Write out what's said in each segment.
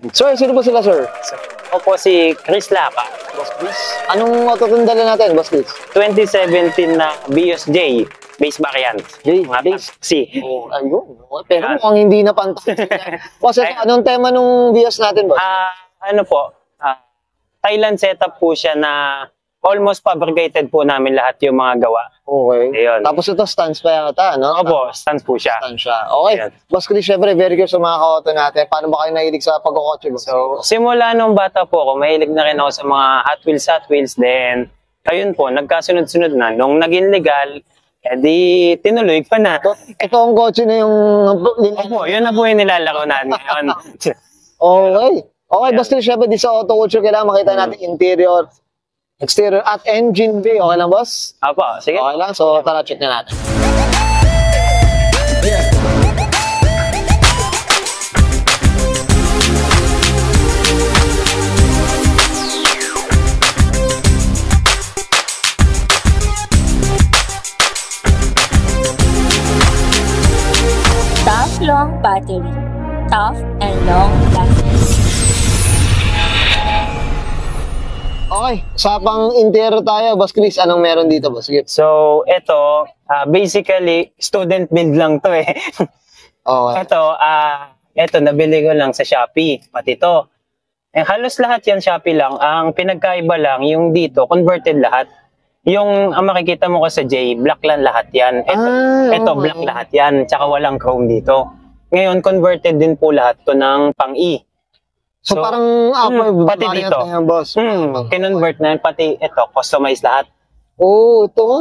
Sir, sino po sila, sir? Ako po si Chris Lapa. Boss Chris. Anong autotundala natin, Boss Chris? 2017 na Bios J, base variant. Base C. Oh, ayun. Pero mukhang hindi na pantas. Boss, anong tema nung Bios natin, boss? Ano po, Thailand setup po siya na almost fabricated po namin lahat yung mga gawa. Okay. Ayun. Tapos ito, stands pa yata, no? Opo, stands po siya. Stands siya. Okay. Ayun. Boss Chris, syempre, very curious sa mga ka-auto natin. Paano ba kayo nahilig sa pagkakotse? So, simula nung bata po ako, mahilig na rin ako sa mga Hot Wheels. Then, ayun po, nagkasunod-sunod na. Nung naging legal, edi tinuloy pa na. Ito ang kotse na yung... Opo, yun na po yung nilalaro natin ngayon. Okay. Okay, Boss Chris, syempre, di sa auto culture, kailangan makita natin interior, exterior, at engine bay. Okay lang, boss? Opo, sige. Okay lang. So, tara, check na natin. Tough long battery. Tough and long lasting. Okay, usapang interior tayo. Boss Chris, anong meron dito, boss? Sige. So, ito, basically, student build lang to eh. Okay. Ito, nabili ko lang sa Shopee, pati to. Halos lahat yan Shopee lang. Ang pinagkaiba lang, yung dito, converted lahat. Yung ang makikita mo kasi sa J, black lang lahat yan. Ito black lahat yan, tsaka walang chrome dito. Ngayon, converted din po lahat to ng pang-E. So, parang pati dito. Yan, boss. Kinonvert na yan, pati ito, customize lahat. Oh, ito nga.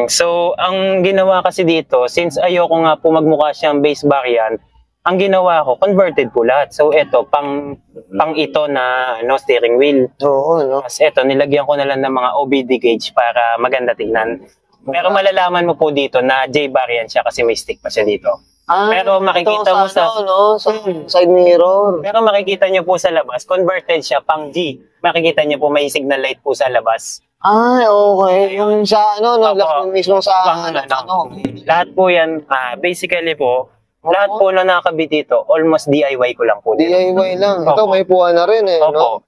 So, ang ginawa kasi dito, since ayoko nga po magmukha siyang base variant, ang ginawa ko, converted po lahat. So, ito, pang ito na steering wheel. Oo, no? Tapos ito, nilagyan ko na lang ng mga OBD gauge para maganda tignan. Pero malalaman mo po dito na J variant siya kasi may stick pa siya dito. Pero makikita mo sa side mirror. Pero makikita niyo po sa labas, converted siya pang G. Makikita niyo po may signal light po sa labas. Okay. Yung sa mismo sa Lahat po 'yan, basically po, lahat po na nakakabit dito, almost DIY ko lang po dito. DIY lang. Ito may puwan na rin eh, no?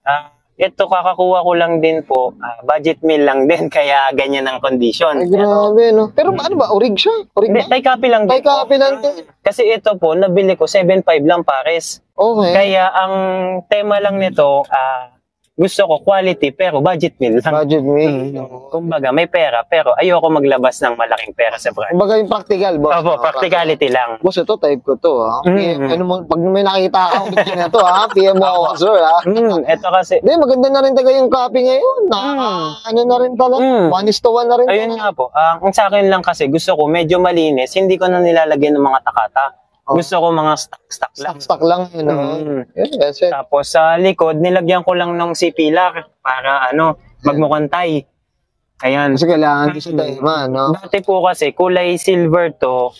Ito kakakuha ko lang din po, budget meal lang din, kaya ganyan ang condition. Ay, grabe, no? Pero ano ba, orig siya? Orig ba? Tie copy lang din. Tie copy lang din. Kasi ito po, nabili ko, 7.5 lang pares. Okay. Kaya ang tema lang nito, gusto ko quality pero budget meal lang. Budget meal. Kumbaga, may pera pero ayoko maglabas ng malaking pera sa brand. Kumbaga yung practical, boss. Opo, practicality lang. Boss, ito, type ko to, ha? Pag may nakita ako na to, ha? PM mo ako, sir, ha? Ito kasi... Hindi, maganda na rin taga yung copy ngayon. Ano na rin pala? 1:1 na rin. Ayun nga po. Ang sa akin lang kasi, gusto ko medyo malinis. Hindi ko na nilalagyan ng mga takata. Gusto ko mga stock lang. Stock lang, you know. Yes, it. Tapos sa likod, nilagyan ko lang ng C-pillar para magmukhang tie. Ayan. Kasi kailangan din sa tema, no? Dati po kasi, kulay silver to,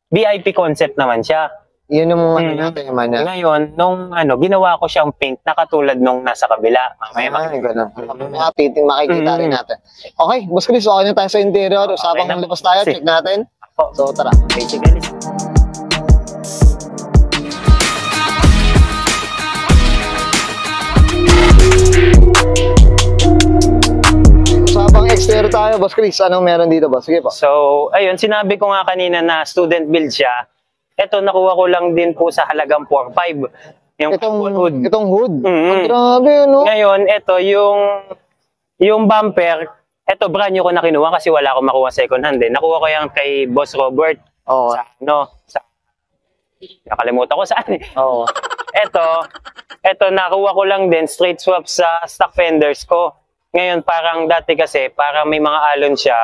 VIP concept naman siya. Yun yung tema niya. Ngayon, nung ginawa ko siyang pink na katulad nung nasa kabila. Mamaya makikita rin natin. Okay, Boss Chris, okay na tayo sa interior. Usapang labas tayo, check natin. So, tara. Basically. Exterior tayo, Boss Chris. Anong meron dito, boss? Sige po. So, ayun, sinabi ko nga kanina na student build siya. Ito, nakuha ko lang din po sa halagang 4.5. Itong hood? Ang grabe, no? Ngayon, ito, yung bumper, ito, brand new ko na kinuha kasi wala akong makuha second hand. Nakuha ko yan kay Boss Robert. Oo. Nakalimutan ko saan eh. Oo. Ito, nakuha ko lang din straight swap sa stock fenders ko. Ngayon, parang dati kasi, parang may mga alon siya,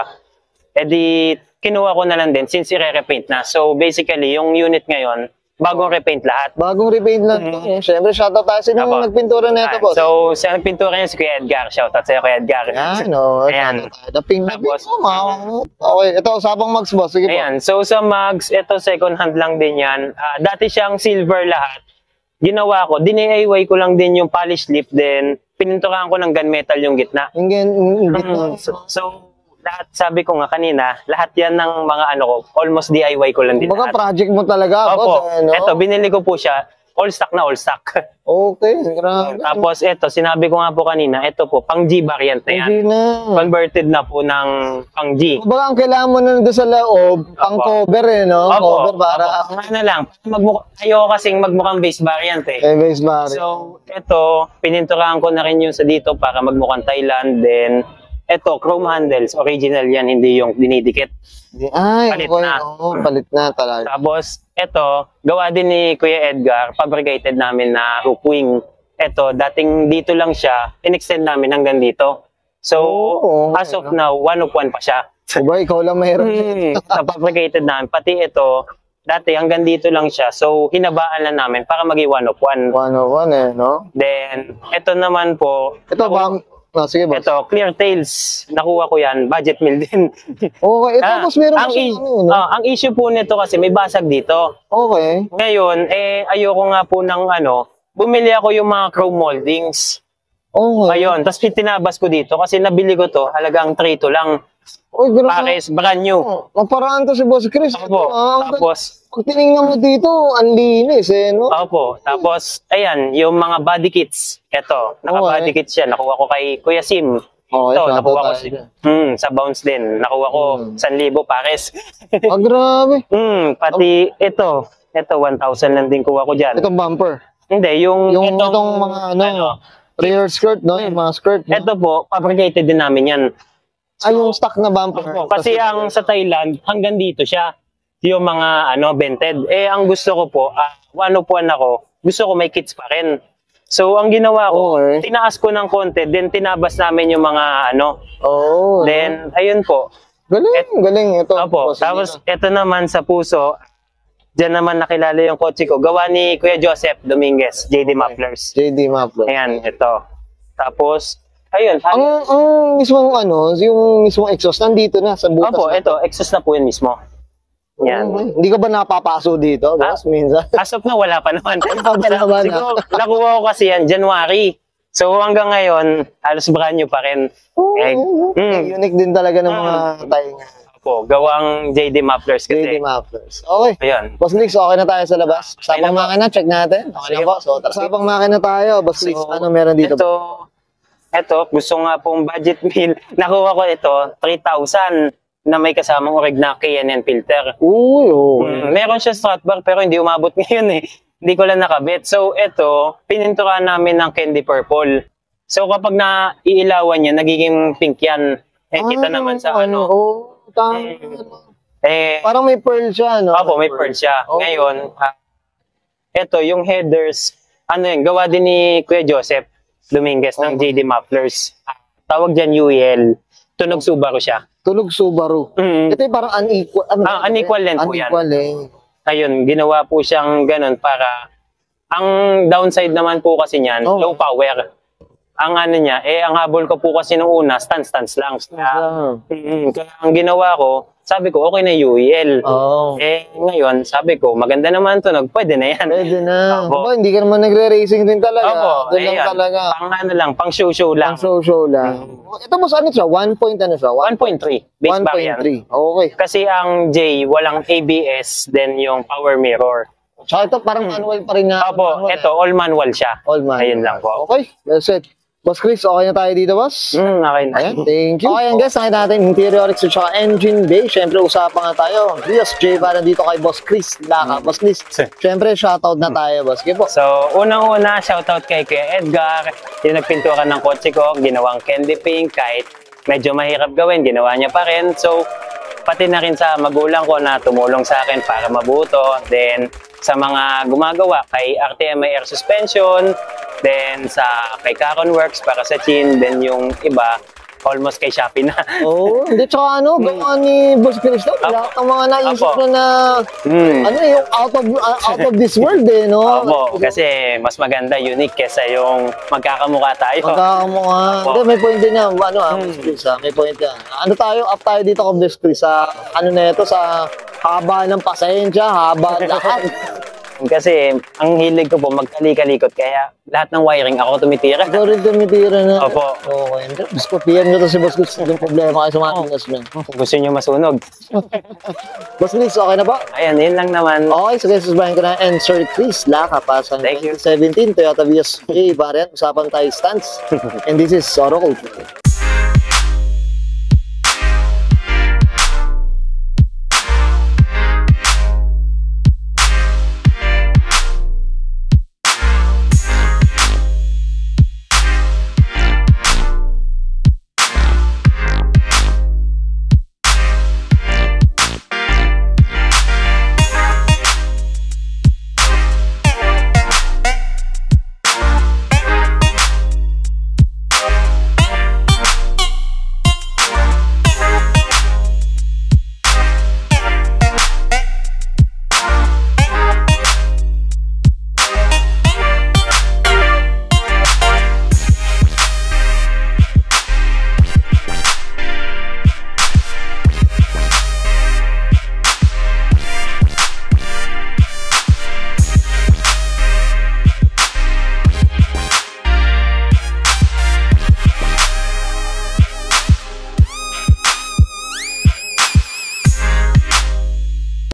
edi kinuha ko na lang din since i-repaint na. So, basically, yung unit ngayon, bagong repaint lahat. Bagong repaint lang. Siyempre, shoutout tayo sa inyo nagpintura na ito, boss. So, sa nagpintura niya si Kuya Edgar. Shoutout sa'yo, Kuya Edgar. Ayan. Naping okay, ito, usapang mugs, boss. Sige po. Ayan. So, sa mugs, ito second hand lang din yan. Dati siyang silver lahat. Ginawa ko, DIY ko lang din yung polish lip din. Pininturahan ko ng gunmetal yung gitna. So, lahat, sabi ko nga kanina, lahat yan ng mga ko, almost DIY ko lang din. Baka project mo talaga. Opo. Ito, binili ko po siya. all stock na all stock. Okay, grabe. Tapos ito, sinabi ko nga po kanina, ito po, pang G variant na yan. Hindi na. Converted na po ng pang G. Kumbaga, ang kailangan mo na doon sa loob, pang cover no? Cover para... Opo. Ano lang, ayoko kasing magmukhang base variant eh. base variant. So, ito, pininturahan ko na rin yung sa dito para magmukhang Thailand. Then, ito, chrome handles. Original yan, hindi yung dinidikit. Ay, Palit okay. na. Palit na talaga. Tapos, ito, gawa din ni Kuya Edgar, fabricated namin na hook wing. Ito, dating dito lang siya, in-extend namin hanggang dito. So, as of now, 1 of 1 pa siya. Aba, ikaw lang mayroon. Fabricated namin. Pati ito, dati hanggang dito lang siya. So, hinabaan lang namin para maging 1 of 1. 1 of 1 no? Then, ito naman po. Ito ba? Sige ba? Ito, Clear Tails. Nakuha ko yan. Budget meal din. Okay. Tapos meron ang, kasi no? ang issue po nito kasi may basag dito. Okay. Ngayon, ayoko nga po ng bumili ako yung mga chrome moldings. Okay. Ayun, tapos tinabas ko dito kasi nabili ko to, halagang 3 to lang. Uy, grabe. Pares, brand new. Magparaan to si Boss Chris. Opo, tapos, pag tinignan mo dito, ang linis no? opo, tapos, ayan, yung mga body kits. Ito, naka-body kits siya. Nakuha ko kay Kuya Sim. Okay, Ito, nakuha ko tayo. sa Bounce din. Nakuha ko 1,000 pares. Grabe. Pati ito, 1,000 lang din kuha ko dyan. Itong bumper. Hindi, Itong mga rear skirt, no? Yung mga skirt. No? Ito po, fabricated din namin yan. Ay, yung stock na bumper. Kasi ang sa Thailand, hanggang dito siya. Yung mga vented. Ang gusto ko po, 1 of 1 ako, gusto ko may kits pa rin. So, ang ginawa ko, tinaas ko ng konti, then tinabas namin yung mga then, ayun po. Galing ito. Opo, tapos ito naman sa puso, dyan naman nakilala yung kotse ko. Gawa ni Kuya Joseph Dominguez, JD Mufflers. JD Mufflers. Ayan, ito. Tapos, ayun. Ang mismong yung mismong exhaust, nandito na sa butas. Opo, ito, exhaust na po yun mismo. Yan. Hindi ka ba napapaso dito, boss, minsan? As of na, wala pa naman. naman, Siguro, nakuha ko kasi yan, January. So, hanggang ngayon, halos brand new pa rin. Unique din talaga ng mga tayo nga. Opo, gawang JD Mufflers kasi. JD Mufflers. Okay. Ayan. Boss Lix, okay na tayo sa labas. Sabang makina, check natin. Okay na po. So, sabang makina tayo. Boss Lix, ano meron dito? Ito, gusto nga pong budget meal. Nakuha ko ito, 3,000 na may kasamang orig na K&N filter. Meron siya strut bar pero hindi umabot ngayon eh. Hindi ko lang nakabit. So, ito, pininturahan namin ng candy purple. So, kapag naiilawan niya, nagiging pink yan. Kita naman sa parang may pearl siya, no? Opo, may pearl siya. Ngayon, ito, yung headers, gawa din ni Kuya Joseph Dominguez ng JD Mufflers. Tawag dyan UEL. Tunog Subaru siya. Tunog Subaru. Ito yung parang unequal. Unequal length po yan. Unequal length. Ayun, ginawa po siyang ganun para, ang downside naman po kasi niyan, low power. Ang niya, ang habol ko po kasi nung una, stance lang. Kaya ang ginawa ko, sabi ko, okay na UEL. Ngayon, sabi ko, maganda naman tunog, pwede na yan. Pwede na. Hindi ka naman nagre-racing din talaga. Opo, doon lang talaga. Pang show lang. Pang show lang. Ito mo sa siya? 1 point siya? 1.3. Base variant. 1.3. Okay. Kasi ang J, walang ABS, then yung power mirror. Tsaka ito parang manual pa rin nga. Opo, ito, all manual siya. All manual. Ayun lang po. Okay, that's it. Boss Chris, okay na tayo dito, boss? Okay na. Ayan, thank you. Okay, guys, nakita natin interior at saka engine bay. Siyempre, usapan nga tayo. Rios J para dito kay Boss Chris Laka. Boss Chris, siyempre, shoutout na tayo, boss. Okay po. So, unang-una, shoutout kay Kuya Edgar. Yung nagpinturan ng kotse ko, ginawang candy pink. Kahit medyo mahirap gawin, ginawa niya pa rin. So, pati na rin sa magulang ko na tumulong sa akin para mabuto. Then, sa mga gumagawa kay RTMI Air Suspension, then sa kay Caron Works para sa Chin, then yung iba almost kay Shopee na. Hindi, tsaka gawa ni Boss Chris lahat ng mga naisip na yung out of this world no? Opo, kasi mas maganda, unique kesa yung magkakamukha tayo. Magkakamukha. Hindi, may point din yan. Boss Chris, may point yan. Up tayo dito kay Boss Chris sa na ito, sa haba ng pasensya, haba lahat. Kasi ang hilig ko po magkali-kalikot kaya lahat ng wiring ako tumitira. Ikaw rin tumitira na. Opo. Okay. Gusto, PM nyo to si Boss Chris. Yung problema kayo sa mga investment. Gusto niyo masunog? Boss Chris, okay na ba? Ayan, yun lang naman. Okay, sige, susbahin ko na. And Sir Chris Laca, pasang Thank you. 2017 Toyota Vios J variant. Usapan tayo stance. And this is Oro Culture.